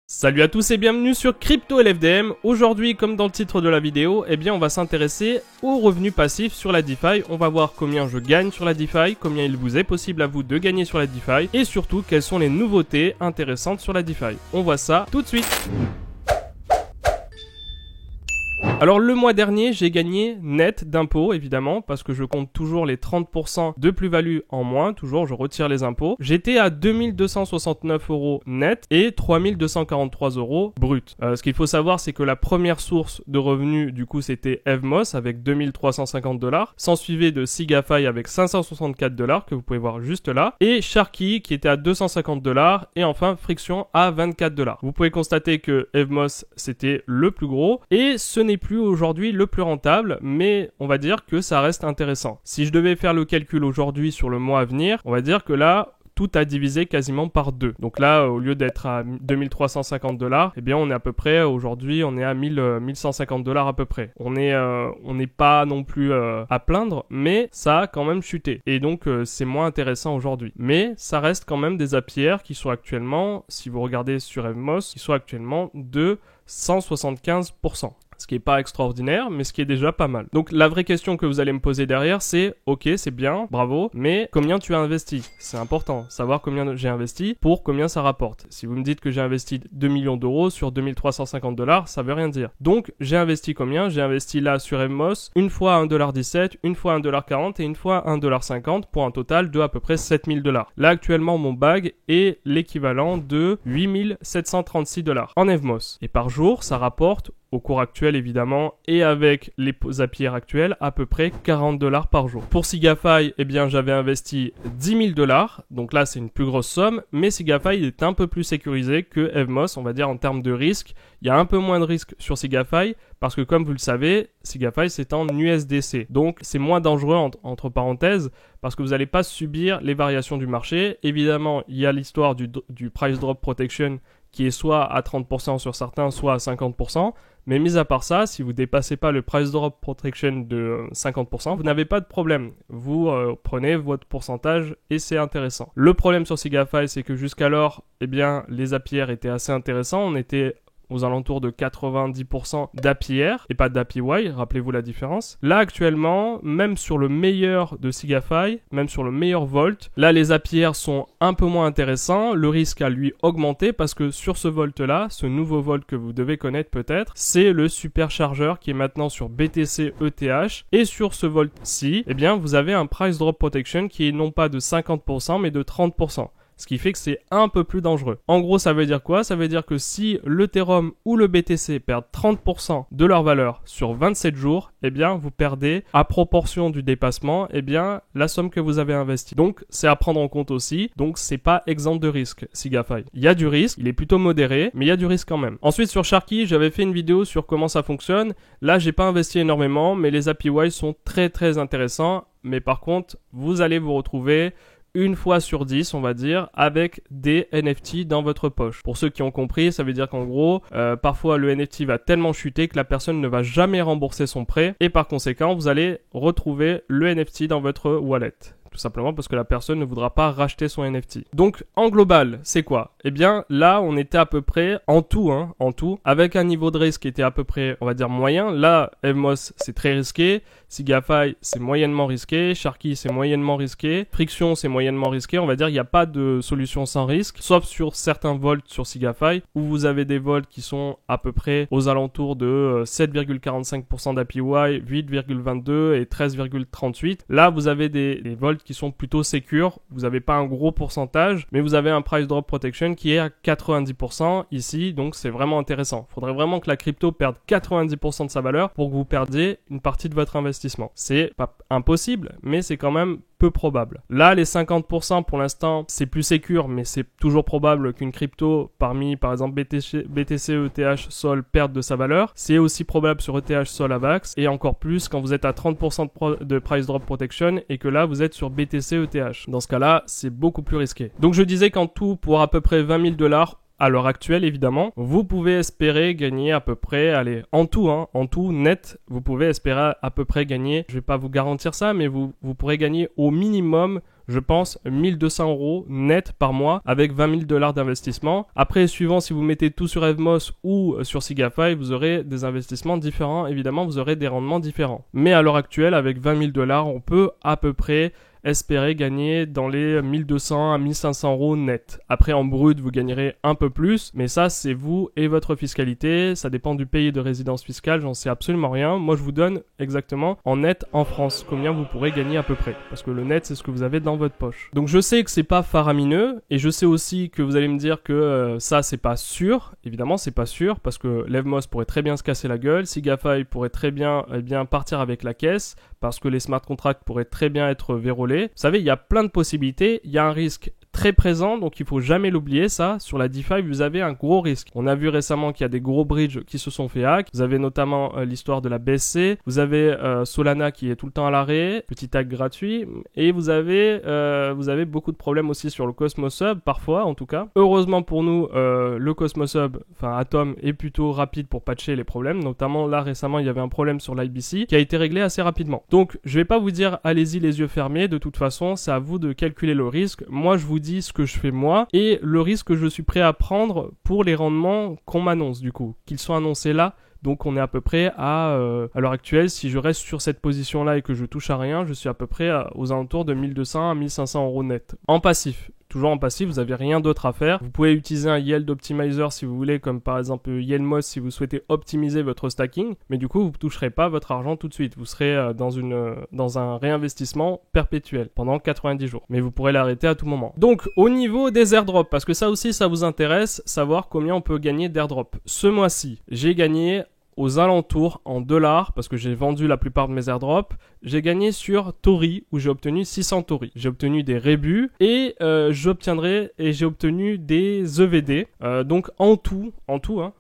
Salut à tous et bienvenue sur Crypto LFDM. Aujourd'hui, comme dans le titre de la vidéo, on va s'intéresser aux revenus passifs sur la DeFi. On va voir combien je gagne sur la DeFi, combien il vous est possible à vous de gagner sur la DeFi et surtout quelles sont les nouveautés intéressantes sur la DeFi. On voit ça tout de suite. Alors le mois dernier, j'ai gagné net d'impôts évidemment parce que je compte toujours les 30% de plus-value en moins, toujours je retire les impôts. J'étais à 2269 € net et 3243 € brut. Ce qu'il faut savoir, c'est que la première source de revenus du coup c'était Evmos avec 2350 $, s'en suivait de Sigafy avec 564 $ que vous pouvez voir juste là et Sharky qui était à 250 $ et enfin Friction à 24 $. Vous pouvez constater que Evmos c'était le plus gros et ce n'est plus aujourd'hui le plus rentable, mais on va dire que ça reste intéressant. Si je devais faire le calcul aujourd'hui sur le mois à venir, on va dire que là, tout a divisé quasiment par 2. Donc là, au lieu d'être à 2350 $, on est à peu près, aujourd'hui, on est à 1150 $ à peu près. On n'est pas non plus à plaindre, mais ça a quand même chuté. Et donc, c'est moins intéressant aujourd'hui. Mais ça reste quand même des APR qui sont actuellement, si vous regardez sur Evmos, qui sont actuellement de 175%. Ce qui n'est pas extraordinaire, mais ce qui est déjà pas mal. Donc la vraie question que vous allez me poser derrière, c'est ok, c'est bien, bravo, mais combien tu as investi? C'est important, savoir combien j'ai investi pour combien ça rapporte. Si vous me dites que j'ai investi 2 millions d'euros sur 2350 $, ça veut rien dire. Donc j'ai investi combien? J'ai investi là sur Evmos, une fois à 1,17 $, une fois à 1,40 $ et une fois à 1,50 $ pour un total de à peu près 7000 $. Là actuellement mon bag est l'équivalent de 8736 $ en Evmos. Et par jour, ça rapporte au cours actuel évidemment et avec les APR actuelles à peu près 40 $ par jour. Pour Sigafy, j'avais investi 10 000 $, donc là c'est une plus grosse somme, mais Sigafy est un peu plus sécurisé que Evmos, on va dire en termes de risque. Il y a un peu moins de risque sur Sigafy parce que comme vous le savez, Sigafy c'est en USDC, donc c'est moins dangereux entre parenthèses parce que vous n'allez pas subir les variations du marché. Évidemment, il y a l'histoire du price drop protection qui est soit à 30% sur certains, soit à 50%. Mais mis à part ça, si vous ne dépassez pas le price drop protection de 50%, vous n'avez pas de problème. Vous prenez votre pourcentage et c'est intéressant. Le problème sur Sigafy, c'est que jusqu'alors, les APR étaient assez intéressants. On était aux alentours de 90% d'APR et pas d'APY, rappelez-vous la différence. Là actuellement, même sur le meilleur de Sigafy, même sur le meilleur Volt, là les APR sont un peu moins intéressants, le risque a lui augmenté parce que sur ce Volt là, ce nouveau Volt que vous devez connaître peut-être, c'est le superchargeur qui est maintenant sur BTC ETH et sur ce Volt-ci, vous avez un price drop protection qui est non pas de 50% mais de 30%. Ce qui fait que c'est un peu plus dangereux. En gros, ça veut dire quoi? Ça veut dire que si l'Ethereum ou le BTC perdent 30% de leur valeur sur 27 jours, vous perdez à proportion du dépassement, la somme que vous avez investie. Donc, c'est à prendre en compte aussi. Donc, c'est pas exempt de risque, Sigafy. Il y a du risque, il est plutôt modéré, mais il y a du risque quand même. Ensuite, sur Sharky, j'avais fait une vidéo sur comment ça fonctionne. Là, j'ai pas investi énormément, mais les APY sont très très intéressants. Mais par contre, vous allez vous retrouver une fois sur 10, on va dire, avec des NFT dans votre poche. Pour ceux qui ont compris, ça veut dire qu'en gros, parfois le NFT va tellement chuter que la personne ne va jamais rembourser son prêt et par conséquent, vous allez retrouver le NFT dans votre wallet. Tout simplement parce que la personne ne voudra pas racheter son NFT. Donc, en global, c'est quoi? Là, on était à peu près, en tout, avec un niveau de risque qui était à peu près, on va dire, moyen. Là, Evmos, c'est très risqué. Sigafy, c'est moyennement risqué. Sharky, c'est moyennement risqué. Friction, c'est moyennement risqué. On va dire, il n'y a pas de solution sans risque, sauf sur certains volts sur Sigafy, où vous avez des volts qui sont à peu près aux alentours de 7,45% d'APY, 8,22 et 13,38. Là, vous avez des volts qui sont plutôt sécures. Vous n'avez pas un gros pourcentage, mais vous avez un price drop protection qui est à 90% ici, donc c'est vraiment intéressant. Il faudrait vraiment que la crypto perde 90% de sa valeur pour que vous perdiez une partie de votre investissement. C'est pas impossible, mais c'est quand même peu probable. Là, les 50% pour l'instant, c'est plus sécure, mais c'est toujours probable qu'une crypto parmi, par exemple, BTC, ETH, Sol perde de sa valeur. C'est aussi probable sur ETH, Sol, AVAX, et encore plus quand vous êtes à 30% de price drop protection et que là, vous êtes sur BTC, ETH. Dans ce cas-là, c'est beaucoup plus risqué. Donc, je disais qu'en tout, pour à peu près 20 000 $, à l'heure actuelle évidemment, vous pouvez espérer gagner à peu près, allez, en tout net, vous pouvez espérer à peu près gagner, je vais pas vous garantir ça, mais vous pourrez gagner au minimum, je pense, 1200 € net par mois avec 20 000 $ d'investissement. Après, suivant si vous mettez tout sur Evmos ou sur Sigafy, vous aurez des investissements différents. Évidemment, vous aurez des rendements différents. Mais à l'heure actuelle, avec 20 000 $, on peut à peu près espérer gagner dans les 1200 à 1500 € net. Après, en brut, vous gagnerez un peu plus, mais ça, c'est vous et votre fiscalité. Ça dépend du pays de résidence fiscale, j'en sais absolument rien. Moi, je vous donne exactement en net en France combien vous pourrez gagner à peu près, parce que le net, c'est ce que vous avez dans votre poche. Donc, je sais que c'est pas faramineux, et je sais aussi que vous allez me dire que ça, c'est pas sûr. Évidemment, c'est pas sûr, parce que l'Evmos pourrait très bien se casser la gueule, Sigafy pourrait très bien, partir avec la caisse, parce que les smart contracts pourraient très bien être vérolés. Vous savez, il y a plein de possibilités, il y a un risque très présent, donc il faut jamais l'oublier ça. Sur la DeFi, vous avez un gros risque. On a vu récemment qu'il y a des gros bridges qui se sont fait hack. Vous avez notamment l'histoire de la BSC. Vous avez Solana qui est tout le temps à l'arrêt, petit hack gratuit. Et vous avez beaucoup de problèmes aussi sur le Cosmos Hub, parfois en tout cas. Heureusement pour nous, le Cosmos Hub, enfin Atom, est plutôt rapide pour patcher les problèmes. Notamment là récemment, il y avait un problème sur l'IBC qui a été réglé assez rapidement. Donc je vais pas vous dire allez-y les yeux fermés. De toute façon, c'est à vous de calculer le risque. Moi, je vous dis ce que je fais moi et le risque que je suis prêt à prendre pour les rendements qu'on m'annonce du coup, qu'ils sont annoncés là. Donc on est à peu près à l'heure actuelle, si je reste sur cette position là et que je touche à rien, je suis à peu près aux alentours de 1200 à 1500 € net en passif. Toujours en passif, vous n'avez rien d'autre à faire. Vous pouvez utiliser un yield optimizer si vous voulez, comme par exemple Yelmos si vous souhaitez optimiser votre stacking. Mais du coup, vous ne toucherez pas votre argent tout de suite. Vous serez dans un réinvestissement perpétuel pendant 90 jours. Mais vous pourrez l'arrêter à tout moment. Donc, au niveau des airdrops, parce que ça aussi, ça vous intéresse, savoir combien on peut gagner d'airdrops. Ce mois-ci, j'ai gagné aux alentours en dollars, parce que j'ai vendu la plupart de mes airdrops, j'ai gagné sur Tori, où j'ai obtenu 600 Tori. J'ai obtenu des rébus et j'ai obtenu des EVD. Donc en tout,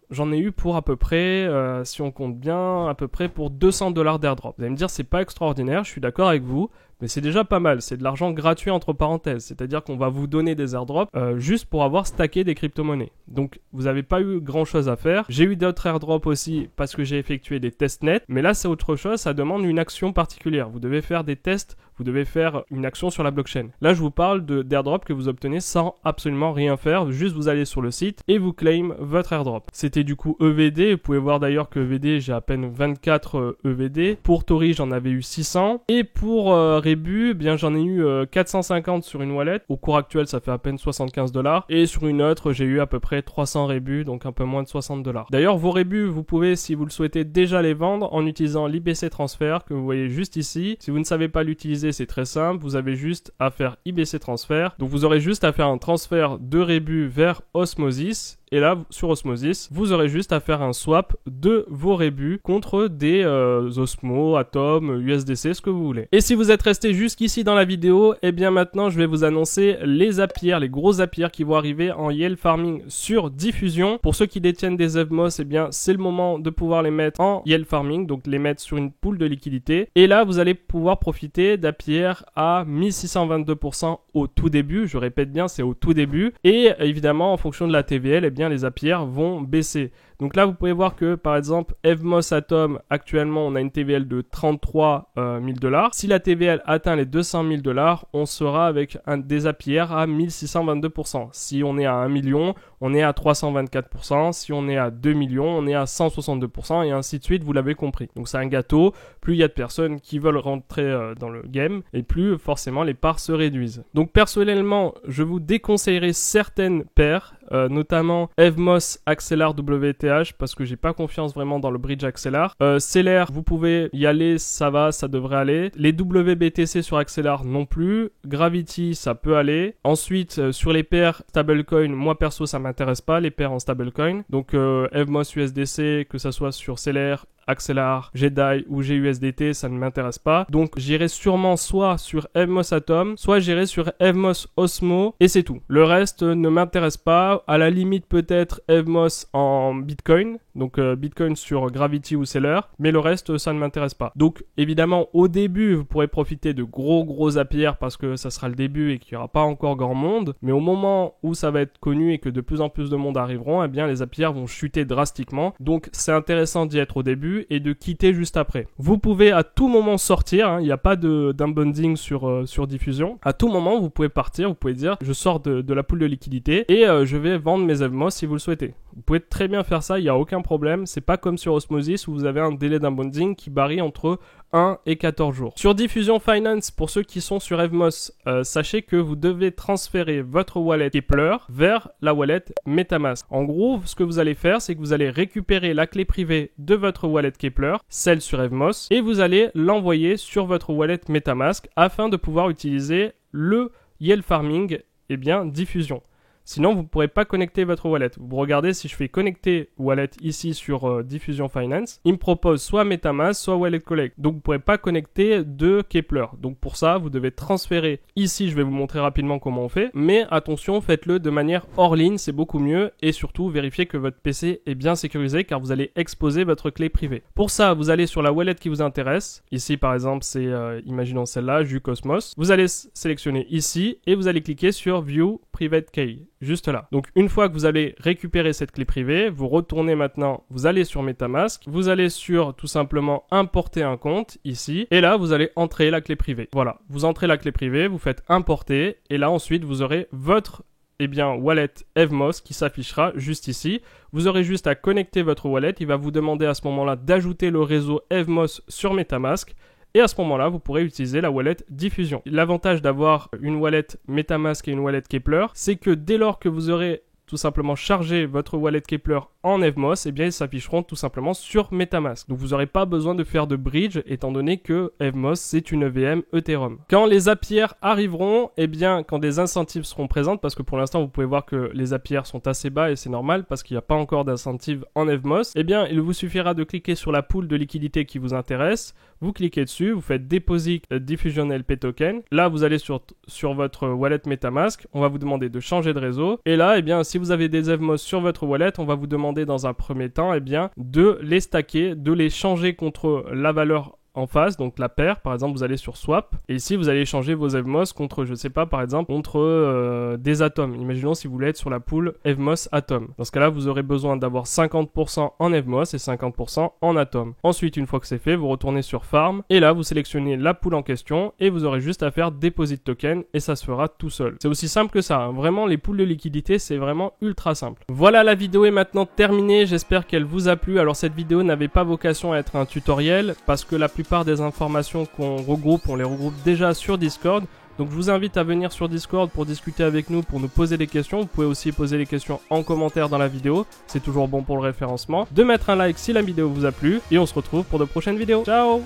j'en ai eu pour à peu près, si on compte bien, à peu près pour 200 $ d'airdrop. Vous allez me dire, c'est pas extraordinaire, je suis d'accord avec vous. Mais c'est déjà pas mal, c'est de l'argent gratuit entre parenthèses, c'est-à-dire qu'on va vous donner des airdrops juste pour avoir stacké des crypto-monnaies. Donc vous n'avez pas eu grand chose à faire. J'ai eu d'autres airdrops aussi parce que j'ai effectué des testnets, mais là c'est autre chose, ça demande une action particulière. Vous devez faire des tests, vous devez faire une action sur la blockchain. Là je vous parle d'airdrop que vous obtenez sans absolument rien faire, juste vous allez sur le site et vous claim votre airdrop. C'était du coup EVD, vous pouvez voir d'ailleurs que EVD j'ai à peine 24 EVD, pour Tori j'en avais eu 600 et pour Rébus, j'en ai eu 450 sur une wallet. Au cours actuel, ça fait à peine 75 $. Et sur une autre, j'ai eu à peu près 300 rébus, donc un peu moins de 60 $. D'ailleurs, vos rébus, vous pouvez, si vous le souhaitez, déjà les vendre en utilisant l'IBC Transfer que vous voyez juste ici. Si vous ne savez pas l'utiliser, c'est très simple. Vous avez juste à faire IBC Transfer. Donc, vous aurez juste à faire un transfert de rébus vers Osmosis. Et là, sur Osmosis, vous aurez juste à faire un swap de vos rébus contre des Osmo, Atom, USDC, ce que vous voulez. Et si vous êtes resté jusqu'ici dans la vidéo, eh bien maintenant, je vais vous annoncer les Zapier, les gros Zapier qui vont arriver en yield farming sur diffusion. Pour ceux qui détiennent des Evmos, eh bien c'est le moment de pouvoir les mettre en yield farming, donc les mettre sur une pool de liquidité. Et là, vous allez pouvoir profiter d'Apier à 1622% au tout début. Je répète bien, c'est au tout début. Et évidemment, en fonction de la TVL, eh bien les Zapier vont baisser. Donc là, vous pouvez voir que, par exemple, Evmos Atom, actuellement, on a une TVL de 33 000 $. Si la TVL atteint les 200 000 $, on sera avec des Zapier à 1622%. Si on est à 1 million, on est à 324%. Si on est à 2 millions, on est à 162%, et ainsi de suite, vous l'avez compris. Donc c'est un gâteau. Plus il y a de personnes qui veulent rentrer dans le game, et plus forcément les parts se réduisent. Donc personnellement, je vous déconseillerais certaines paires, notamment Evmos Axelar WTH, parce que j'ai pas confiance vraiment dans le bridge Axelar. Celer, vous pouvez y aller, ça va, ça devrait aller. Les WBTC sur Axelar non plus. Gravity, ça peut aller. Ensuite, sur les paires stablecoin, moi perso ça m'intéresse pas les paires en stablecoin. Donc Evmos USDC, que ça soit sur Celer, Axelar, Jedi ou GUSDT, ça ne m'intéresse pas. Donc j'irai sûrement soit sur Evmos Atom, soit j'irai sur Evmos Osmo et c'est tout. Le reste ne m'intéresse pas. À la limite peut-être Evmos en Bitcoin, donc Bitcoin sur Gravity ou Seller, mais le reste ça ne m'intéresse pas. Donc évidemment au début vous pourrez profiter de gros Zapier parce que ça sera le début et qu'il n'y aura pas encore grand monde, mais au moment où ça va être connu et que de plus en plus de monde arriveront, eh bien les Zapier vont chuter drastiquement. Donc c'est intéressant d'y être au début et de quitter juste après. Vous pouvez à tout moment sortir, hein, il n'y a pas d'unbundling sur diffusion. À tout moment vous pouvez partir, vous pouvez dire je sors de la pool de liquidité et je vais vendre mes Evmos si vous le souhaitez. Vous pouvez très bien faire ça, il n'y a aucun problème. C'est pas comme sur Osmosis où vous avez un délai d'unbundling qui varie entre 1 et 14 jours. Sur Diffusion Finance, pour ceux qui sont sur Evmos, sachez que vous devez transférer votre wallet Keplr vers la wallet Metamask. En gros, ce que vous allez faire, c'est que vous allez récupérer la clé privée de votre wallet Keplr, celle sur Evmos, et vous allez l'envoyer sur votre wallet Metamask afin de pouvoir utiliser le yield farming, diffusion. Sinon, vous ne pourrez pas connecter votre wallet. Vous regardez, si je fais connecter wallet ici sur Diffusion Finance, il me propose soit Metamask, soit Wallet Collect. Donc, vous ne pourrez pas connecter de Keplr. Donc, pour ça, vous devez transférer. Ici, je vais vous montrer rapidement comment on fait. Mais attention, faites-le de manière hors ligne, c'est beaucoup mieux. Et surtout, vérifiez que votre PC est bien sécurisé car vous allez exposer votre clé privée. Pour ça, vous allez sur la wallet qui vous intéresse. Ici, par exemple, c'est, imaginons celle-là, JuCosmos. Vous allez sélectionner ici et vous allez cliquer sur View Private Key. Juste là. Donc une fois que vous allez récupérer cette clé privée, vous retournez maintenant, vous allez sur Metamask, vous allez sur tout simplement importer un compte ici et là vous allez entrer la clé privée. Voilà, vous entrez la clé privée, vous faites importer et là ensuite vous aurez votre wallet Evmos qui s'affichera juste ici. Vous aurez juste à connecter votre wallet, il va vous demander à ce moment-là d'ajouter le réseau Evmos sur Metamask. Et à ce moment-là, vous pourrez utiliser la wallet Diffusion. L'avantage d'avoir une wallet Metamask et une wallet Keplr, c'est que dès lors que vous aurez tout simplement chargé votre wallet Keplr en Evmos, eh bien ils s'afficheront tout simplement sur Metamask. Donc vous n'aurez pas besoin de faire de bridge étant donné que Evmos c'est une VM Ethereum. Quand les Zapier arriveront, eh bien quand des incentives seront présentes, parce que pour l'instant vous pouvez voir que les Zapier sont assez bas et c'est normal parce qu'il n'y a pas encore d'incentive en Evmos, eh bien il vous suffira de cliquer sur la pool de liquidité qui vous intéresse, vous cliquez dessus, vous faites Deposit Diffusion LP Token. Là vous allez sur votre wallet Metamask, on va vous demander de changer de réseau et là eh bien si vous avez des Evmos sur votre wallet, on va vous demander dans un premier temps de les stacker, de les changer contre la valeur en face, donc la paire. Par exemple, vous allez sur Swap et ici vous allez échanger vos Evmos contre, je sais pas, par exemple contre des atomes. Imaginons si vous voulez être sur la pool Evmos Atom. Dans ce cas-là, vous aurez besoin d'avoir 50% en Evmos et 50% en Atom. Ensuite, une fois que c'est fait, vous retournez sur Farm et là vous sélectionnez la pool en question et vous aurez juste à faire Deposit Token et ça se fera tout seul. C'est aussi simple que ça, hein. Vraiment les pools de liquidité c'est vraiment ultra simple. Voilà, la vidéo est maintenant terminée, j'espère qu'elle vous a plu. Alors cette vidéo n'avait pas vocation à être un tutoriel parce que la plupart des informations qu'on regroupe, on les regroupe déjà sur Discord. Donc je vous invite à venir sur Discord pour discuter avec nous, pour nous poser des questions. Vous pouvez aussi poser les questions en commentaire dans la vidéo, c'est toujours bon pour le référencement. De mettre un like si la vidéo vous a plu et on se retrouve pour de prochaines vidéos. Ciao!